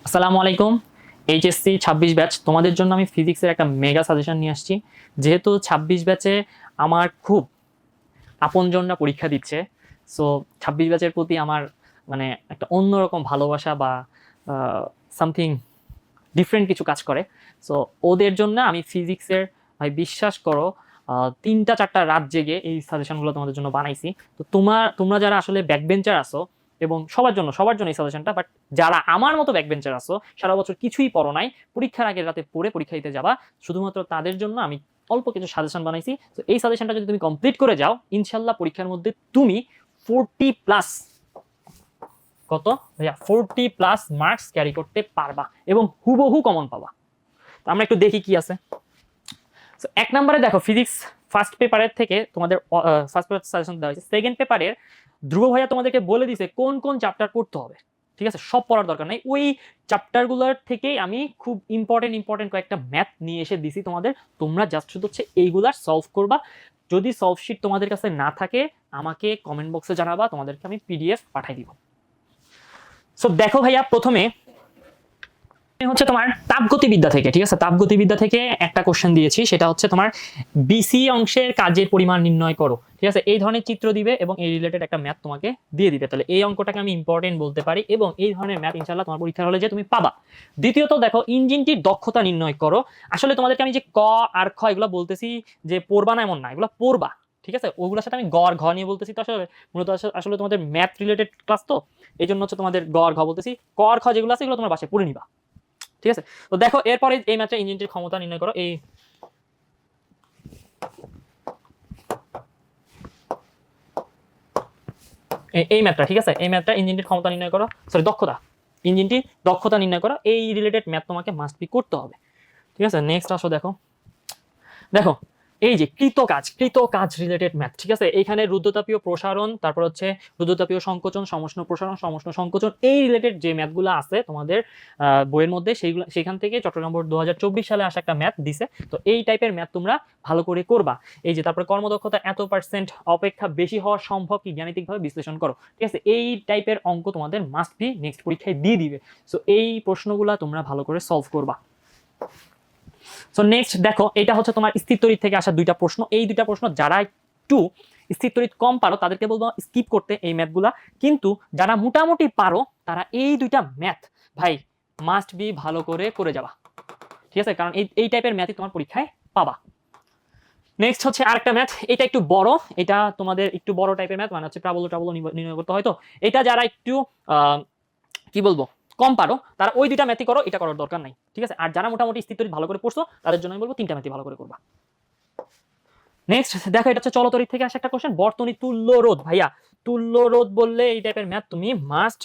আসসালামু আলাইকুম। HSC ২৬ batch তোমাদের জন্য আমি ফিজিক্সের একটা মেগা সাজেশন নিয়ে আসছি। যেহেতু ২৬ ব্যাচে আমার খুব আপনজনরা পরীক্ষা দিচ্ছে, সো ২৬ ব্যাচের প্রতি আমার মানে একটা অন্যরকম ভালোবাসা বা সামথিং ডিফারেন্ট কিছু কাজ করে। সো ওদের জন্য আমি ফিজিক্সের, ভাই বিশ্বাস করো, ৩টা ৪টা রাত জেগে এই সাজেশনগুলো তোমাদের জন্য বানাইছি। তো তোমরা যারা আসলে ব্যাকবেঞ্চার আসো, এবং সবার জন্য এই সাজেশনটা, বাট যারা আমার মতো ব্যাকবেঞ্চার আসো, সারা বছর কিছুই পড়ো নাই, পরীক্ষার আগের রাতে পড়ে পরীক্ষা দিতে যাবা, শুধুমাত্র তাদের জন্য আমি অল্প কিছু সাজেশন বানাইছি। তো এই সাজেশনটা যদি তুমি কমপ্লিট করে যাও, ইনশাল্লাহ পরীক্ষার মধ্যে তুমি 40+ কত ভাইয়া 40+ মার্কস ক্যারি করতে পারবা এবং হুবহু কমন পাবা। তো আমরা একটু দেখি কি আছে। সো ১ নম্বরে দেখো, ফিজিক্স ফার্স্ট পেপারের থেকে তোমাদের ফার্স্ট পেপার সাজেশন দেওয়া হয়েছে। সেকেন্ড পেপারের ধ্রুব ভাইয়া তোমাদেরকে বলে দিছে কোন কোন চ্যাপ্টার পড়তে হবে। ঠিক আছে, সব পড়ার দরকার নাই, ওই চ্যাপ্টারগুলোর থেকেই আমি খুব ইম্পর্টেন্ট কয়েকটা ম্যাথ নিয়ে এসে দিছি তোমাদের। তোমরা জাস্ট শুধু হচ্ছে এইগুলা সলভ করবা। যদি সলভ শিট তোমাদের কাছে না থাকে, আমাকে কমেন্ট বক্সে জানাবা, তোমাদেরকে আমি পিডিএফ পাঠাই দিব। সো দেখো ভাইয়া, প্রথমে হচ্ছে তোমার তাপগতিবিদ্যা থেকে, ঠিক আছে, তাপগতিবিদ্যা থেকে একটা কোশ্চেন দিয়েছি, সেটা হচ্ছে তোমার বিসি অংশের কাজের পরিমাণ নির্ণয় করো। ঠিক আছে, এই ধরনের চিত্র দিবে এবং এই রিলেটেড একটা ম্যাথ তোমাকে দিয়ে দিবে। তাহলে এই অঙ্কটাকে আমি ইম্পর্টেন্ট বলতে পারি এবং এই ধরনের ম্যাথ ইনশাআল্লাহ তোমার পরীক্ষার হলে যে তুমি পাবা। দ্বিতীয়ত দেখো, ইঞ্জিনটির দক্ষতা নির্ণয় করো। আসলে তোমাদেরকে আমি যে ক আর খ এগুলো বলতেছি যে পড়বা না এমন না, এগুলো পড়বা। ঠিক আছে, ওগুলোর সাথে আমি গ আর ঘ নিয়ে বলতেছি। তো আসলে মূলত আসলে তোমাদের ম্যাথ রিলেটেড ক্লাস, তো এই জন্য হচ্ছে তোমাদের গ আর ঘ বলতেছি। ক আর খ যেগুলো আছে এগুলো তোমার বাসায় পড়ে নিবা। ঠিক আছে, তো দেখো এরপরে এই ম্যাথটা ইঞ্জিনটির ক্ষমতা নির্ণয় করো। এই ম্যাথটা, ঠিক আছে, এই ম্যাথটা ইঞ্জিনটির ক্ষমতা নির্ণয় করো, সরি দক্ষতা, ইঞ্জিনটির দক্ষতা নির্ণয় করো। এই রিলেটেড ম্যাথ তোমাকে মাস্ট বি করতে হবে। ঠিক আছে, নেক্সট আসো। দেখো দেখো এই যে কৃত কাজ রিলেটেড ম্যাথ। ঠিক আছে, এইখানে রুদ্রতাপীয় প্রসারণ, তারপর হচ্ছে রুদ্রতাপীয় সংকোচন, সমষ্ণ প্রসারণ, সমষ্ণ সংকোচন, এই রিলেটেড যে ম্যাথগুলো আছে তোমাদের বইয়ের মধ্যে, সেখান থেকে চট্টগ্রাম বোর্ড 2024 সালে আসা একটা ম্যাথ দিছে। তো এই টাইপের ম্যাথ তোমরা ভালো করে করবা। এই যে তারপরে কর্মদক্ষতা এত % অপেক্ষা বেশি হওয়া সম্ভব কি, গাণিতিকভাবে বিশ্লেষণ করো। ঠিক আছে, এই টাইপের অঙ্ক তোমাদের মাস্ট বি নেক্সট পরীক্ষায় দিয়ে দিবে। সো এই প্রশ্নগুলো তোমরা ভালো করে সলভ করবা। সো নেক্সট দেখো, এটা হচ্ছে তোমার স্থিরতড়িৎ থেকে আসা 2টা প্রশ্ন। এই 2টা প্রশ্ন যারা একটু স্থিরতড়িৎ কম পারো তাদেরকে বলবো স্কিপ করতে এই ম্যাথগুলা, কিন্তু যারা মোটামুটি পারো তারা এই 2টা ম্যাথ ভাই মাস্ট বি ভালো করে করে যাবা। ঠিক আছে, কারণ এই টাইপের ম্যাথই তোমার পরীক্ষায় পাবা। নেক্সট হচ্ছে আরেকটা ম্যাথ, এটা একটু বড়, এটা তোমাদের একটু বড় টাইপের ম্যাথ, মানে হচ্ছে প্রাবল্য টাবল্য নির্ণয় করতে হয়। তো এটা যারা একটু কি বলবো কম পারো তারা ওই 2টা ম্যাথই করো, এটা করার দরকার নাই। ঠিক আছে, আর যারা মোটামুটি স্থিরতড়িৎ ভালো করে পড়ছো তাদের জন্য আমি বলবো 3টা ম্যাথই ভালো করে করবা। নেক্সট দেখো, এটা হচ্ছে চলতড়িৎ থেকে আসা একটা কোশ্চেন, বর্তনী তুল্য রোধ। ভাইয়া তুল্য রোধ বললে এই টাইপের ম্যাথ তুমি মাস্ট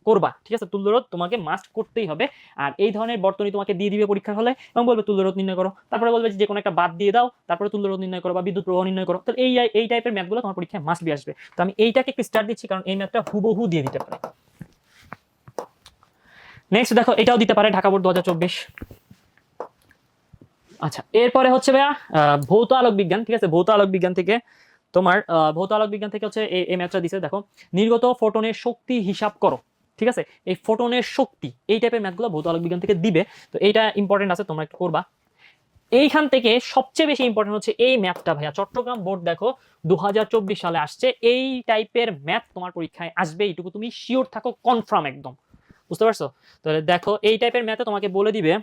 করবা। ঠিক আছে, তুল্য রোধ তোমাকে মাস্ট করতেই হবে। আর এই ধরনের বর্তনী তোমাকে দিয়ে দিবে পরীক্ষার হলে এবং বলবে তুল্য রোধ নির্ণয় করো, তারপরে বলবে যে কোনো একটা বাদ দিয়ে দাও, তারপরে তুল্য রোধ নির্ণয় করো বা বিদ্যুৎ প্রবাহ নির্ণয় করো। তো এই টাইপের ম্যাথগুলো তোমার পরীক্ষায় মাস্ট বি আসবে। তো আমি এইটাকে একটু স্টার্ট দিচ্ছি কারণ এই ম্যাথটা হুবহু দিয়ে দিতে পারে। নেক্সট দেখো, এটাও দিতে পারে ঢাকা বোর্ড 2024। আচ্ছা, এরপরে হচ্ছে ভাইয়া ভৌত আলোক বিজ্ঞান। ঠিক আছে, ভৌত আলোক বিজ্ঞান থেকে তোমার ভৌত আলোক বিজ্ঞান থেকে হচ্ছে এই ম্যাথটা দিছে। দেখো, নির্গত ফোটনের শক্তি হিসাব করো। ঠিক আছে, এই ফোটনের শক্তি, এই টাইপের ম্যাথগুলো ভৌত আলোক বিজ্ঞান থেকে দিবে। তো এইটা ইম্পর্টেন্ট আছে, তোমরা একটু করবা। এইখান থেকে সবচেয়ে বেশি ইম্পর্টেন্ট হচ্ছে এই ম্যাথটা ভাইয়া, চট্টগ্রাম বোর্ড দেখো 2024 সালে আসছে। এই টাইপের ম্যাথ তোমার পরীক্ষায় আসবে, এইটুকু তুমি শিওর থাকো, কনফার্ম একদম। বুঝতে পারছো? তাহলে দেখো, এই টাইপের ম্যাথে তোমাকে বলে দিবে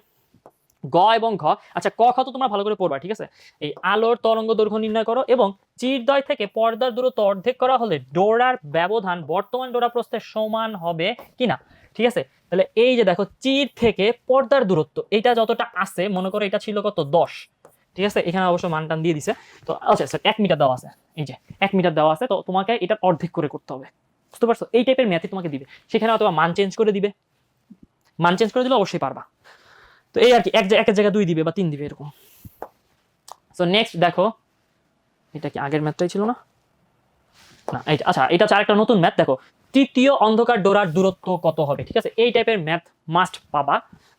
গ এবং ঘ। আচ্ছা, ক খ তো তোমরা ভালো করে পড়বা। ঠিক আছে, এই আলোর তরঙ্গ দৈর্ঘ্য নির্ণয় করো এবং চিরদ্বয় থেকে পর্দার দূরত্ব অর্ধেক করা হলে ডোরার ব্যবধান বর্তমান ডোরা প্রস্থের সমান হবে কিনা। ঠিক আছে, তাহলে এই যে দেখো, চির থেকে পর্দার দূরত্ব এটা যতটা আছে, মনে করো এটা ছিল কত 10। ঠিক আছে, এখানে অবশ্য মান টান দিয়ে দিছে। তো আচ্ছা স্যার 1 মিটার দেওয়া আছে, এই যে 1 মিটার দেওয়া আছে, তো তোমাকে এটা অর্ধেক করে করতে হবে। বুঝতে পারছো? এই টাইপের ম্যাথই তোমাকে দিবে, সেখানে অথবা মান চেঞ্জ করে দিবে, মান চেঞ্জ করে দিলে অবশ্যই পারবা। তো এই আর কি, এক জায়গায় 2 দিবে বা 3 দিবে এরকম। সো নেক্সট দেখো, এটা কি আগের ম্যাথটাই ছিল না? না, এটা আচ্ছা, এটা হচ্ছে আরেকটা নতুন ম্যাথ। দেখো, তৃতীয় অন্ধকার ডোরার দূরত্ব কত হবে। ঠিক আছে, এই টাইপের ম্যাথ মাস্ট পাবা।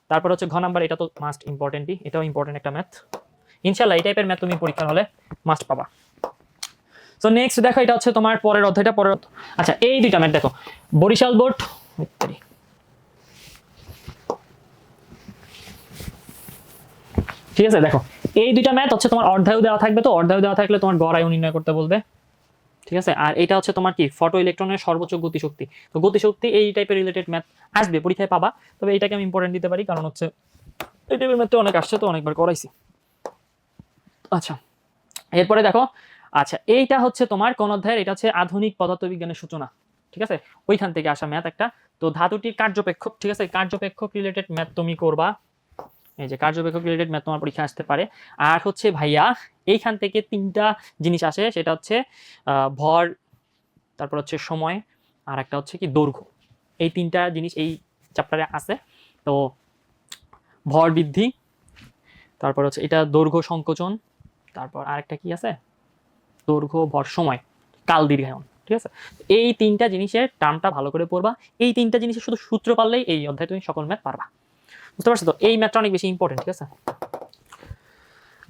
তারপর হচ্ছে ঘ নাম্বার, এটা তো মাস্ট ইম্পর্টেন্টই, এটাও ইম্পর্টেন্ট একটা ম্যাথ। ইনশাআল্লাহ এই টাইপের ম্যাথ তুমি পরীক্ষার হলে মাস্ট পাবা। সো নেক্সট দেখো, এটা হচ্ছে তোমার পরের অধ্যায়টা। আচ্ছা, এই 2টা ম্যাথ দেখো, বরিশাল বোর্ড ঠিক আছে, দেখো এই দুইটা ম্যাথ হচ্ছে তোমার অর্ধায়ু দেওয়া থাকবে, তো অর্ধায়ু দেওয়া থাকলে তোমার গড় আয়ু নির্ণয় করতে বলবে। ঠিক আছে, আর এটা হচ্ছে তোমার কি ফটো ইলেকট্রনের সর্বোচ্চ গতিশক্তি। তো গতিশক্তি এই টাইপের রিলেটেড ম্যাথ আসবে পরীক্ষায় পাবা, তবে এটাকে আমি ইম্পর্টেন্ট দিতে পারি কারণ হচ্ছে এই টাইপের ম্যাথটা অনেক আসছে, তো অনেকবার করাইছি। আচ্ছা, এরপরে দেখো, আচ্ছা এইটা হচ্ছে তোমার কোন অধ্যায়ের, এটা হচ্ছে আধুনিক পদার্থবিজ্ঞানের সূচনা। ঠিক আছে, ওইখান থেকে আসা ম্যাথ একটা। তো ধাতুটির কার্যপেক্ষক, ঠিক আছে, কার্যপেক্ষক রিলেটেড ম্যাথ তুমি করবা। এই যে কার্যপেক্ষক রিলেটেড ম্যাথ তোমার পরীক্ষা আসতে পারে। আর হচ্ছে ভাইয়া এইখান থেকে তিনটা জিনিস আসে, সেটা হচ্ছে ভর, তারপর হচ্ছে সময়, আর একটা হচ্ছে কি দৈর্ঘ্য। এই তিনটা জিনিস এই চ্যাপ্টারে আছে। তো ভর বৃদ্ধি, তারপর হচ্ছে এটা দৈর্ঘ্য সংকোচন, তারপর আরেকটা কি আছে, দৈর্ঘ্য ভর সময় কাল দীর্ঘায়ন। ঠিক আছে, এই তিনটা জিনিসের টার্মটা ভালো করে পড়বা। এই তিনটা জিনিসের শুধু সূত্র পারলেই এই অধ্যায় তুমি সকল ম্যাথ পারবা। বুঝতে পারছো তো, এই ম্যাথটা অনেক বেশি ইম্পর্টেন্ট। ঠিক আছে,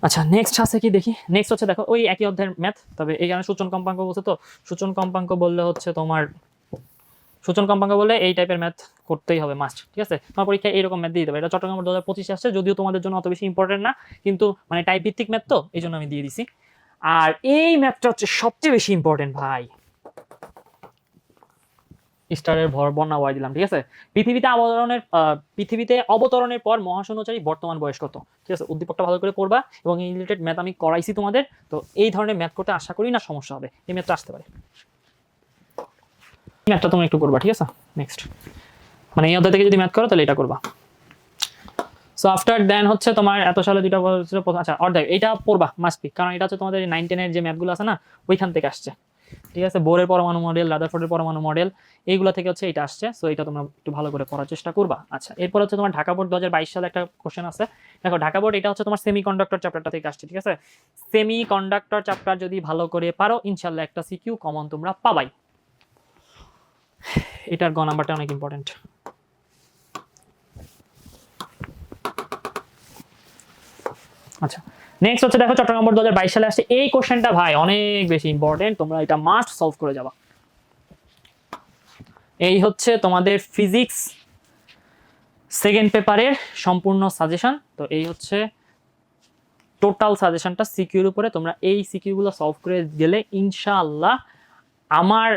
আচ্ছা নেক্সট আছে কি দেখি। নেক্সট হচ্ছে দেখো ওই একই অধ্যায়ের ম্যাথ, তবে এইখানে সূচন কম্পাঙ্ক বলছে। তো সূচন কম্পাঙ্ক বললে হচ্ছে তোমার, সূচন কম্পাঙ্ক বললে এই টাইপের ম্যাথ করতেই হবে মাস্ট। ঠিক আছে, তোমার পরীক্ষায় এইরকম ম্যাথ দিয়ে দিতে হবে। এটা চট্টগ্রাম 2025 আসছে, যদিও তোমাদের জন্য অত বেশি ইম্পর্টেন্ট না, কিন্তু মানে টাইপ ভিত্তিক ম্যাথ তো এই জন্য আমি দিয়ে দিছি। আর এই ম্যাথটা হচ্ছে সবচেয়ে বেশি ইম্পর্টেন্ট ভাই, স্টারের ভর বর্ণা ওয়াই দিলাম। ঠিক আছে, পৃথিবীতে অবতরণের পর মহাশূন্যচারী বর্তমান বয়স কত। ঠিক আছে, উদ্দীপকটা ভালো করে পড়বা, এবং এই রিলেটেড ম্যাথ আমি করাইছি তোমাদের। তো এই ধরনের ম্যাথ করতে আশা করি না সমস্যা হবে, এই ম্যাথটা আসতে পারে। এই ম্যাথটা তুমি একটু করবা। ঠিক আছে, নেক্সট মানে এই অধ্যায় থেকে যদি ম্যাথ করো তাহলে এটা করবা। সো আফটার দেন হচ্ছে তোমার এত সালে দুইটা বছর, আচ্ছা অর্ধেক এইটা পড়বা মাস্ট বি, কারণ এটা হচ্ছে তোমাদের 9-10 যে ম্যাথগুলো আছে না, ওইখান থেকে আসছে। ঠিক আছে, বোরের পরমাণু মডেল, রাদারফোর্ডের পরমাণু মডেল, এইগুলো থেকে হচ্ছে এটা আসছে। সো এটা তোমরা একটু ভালো করে পড়ার চেষ্টা করবা। আচ্ছা, এরপর হচ্ছে তোমার ঢাকা বোর্ড 2022 সালে একটা কোশ্চেন আছে। দেখো ঢাকা বোর্ড এটা হচ্ছে তোমার সেমি কন্ডাক্টর চ্যাপ্টারটা থেকে আসছে। ঠিক আছে, সেমি কন্ডাক্টর চ্যাপ্টার যদি ভালো করে পারো ইনশাল্লাহ একটা সিকিউ কমন তোমরা পাবাই। এটার গ নাম্বারটা অনেক ইম্পর্টেন্ট। আচ্ছা, নেক্সট হচ্ছে দেখো চট্টগ্রাম বোর্ড 2022 সালে আসছে এই কোশ্চেনটা ভাই অনেক বেশি ইম্পর্টেন্ট, তোমরা এটা মাস্ট সলভ করে যাবা। এই হচ্ছে তোমাদের ফিজিক্স সেকেন্ড পেপারের সম্পূর্ণ সাজেশন। তো এই হচ্ছে টোটাল সাজেশনটা সিকিউর উপরে। তোমরা এই সিকিউগুলো সলভ করে গেলে ইনশাআল্লাহ আমার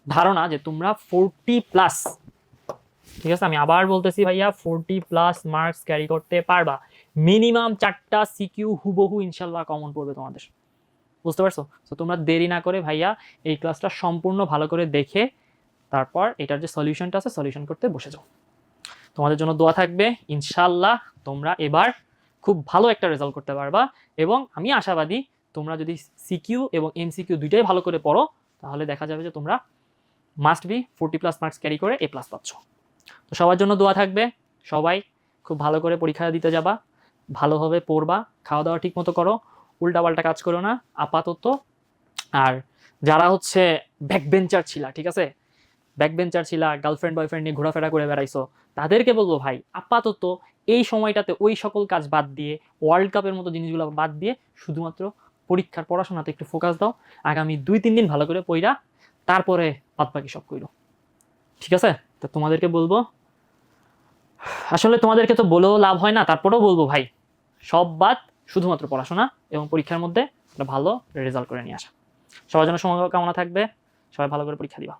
ধারণা যে তোমরা 40+, ঠিক আছে আমি আবার বলতেছি ভাইয়া, 40+ মার্কস ক্যারি করতে পারবা। মিনিমাম 4টা সিকিউ হুবহু ইনশাল্লাহ কমন পড়বে তোমাদের। বুঝতে পারছো? তো তোমরা দেরি না করে ভাইয়া এই ক্লাসটা সম্পূর্ণ ভালো করে দেখে তারপর এটার যে সলিউশনটা আছে সলিউশন করতে বসে যাও। তোমাদের জন্য দোয়া থাকবে, ইনশাল্লাহ তোমরা এবার খুব ভালো একটা রেজাল্ট করতে পারবা। এবং আমি আশাবাদী তোমরা যদি সিকিউ এবং এমসিকিউ দুইটাই ভালো করে পড়ো তাহলে দেখা যাবে যে তোমরা মাস্ট বি 40+ মার্কস ক্যারি করে A+ পাচ্ছ। তো সবার জন্য দোয়া থাকবে, সবাই খুব ভালো করে পরীক্ষা দিতে যাবা, ভালোভাবে পড়বা, খাওয়া দাওয়া ঠিক মতো করো, উল্টাপাল্টা কাজ করো না আপাতত। আর যারা হচ্ছে ব্যাকবেঞ্চার ছিলা, ঠিক আছে ব্যাকবেঞ্চার ছিলা, গার্লফ্রেন্ড বয়ফ্রেন্ড নিয়ে ঘোরাফেরা করে বেড়াইছো, তাদেরকে বলবো ভাই আপাতত এই সময়টাতে ওই সকল কাজ বাদ দিয়ে, ওয়ার্ল্ড কাপের মতো জিনিসগুলো বাদ দিয়ে শুধুমাত্র পরীক্ষার পড়াশোনাতে একটু ফোকাস দাও। আগামী 2-3 দিন ভালো করে পড়া, তারপরে বাদ বাকি সব কইরো। ঠিক আছে, তো তোমাদেরকে বলবো, আসলে তোমাদেরকে তো বলেও লাভ হয় না, তারপরেও বলবো ভাই সব বাদ, শুধুমাত্র পড়াশোনা এবং পরীক্ষার মধ্যে একটা ভালো রেজাল্ট করে নিয়ে আসা। সবার জন্য শুভকামনা থাকবে, সবাই ভালো করে পরীক্ষা দিবা।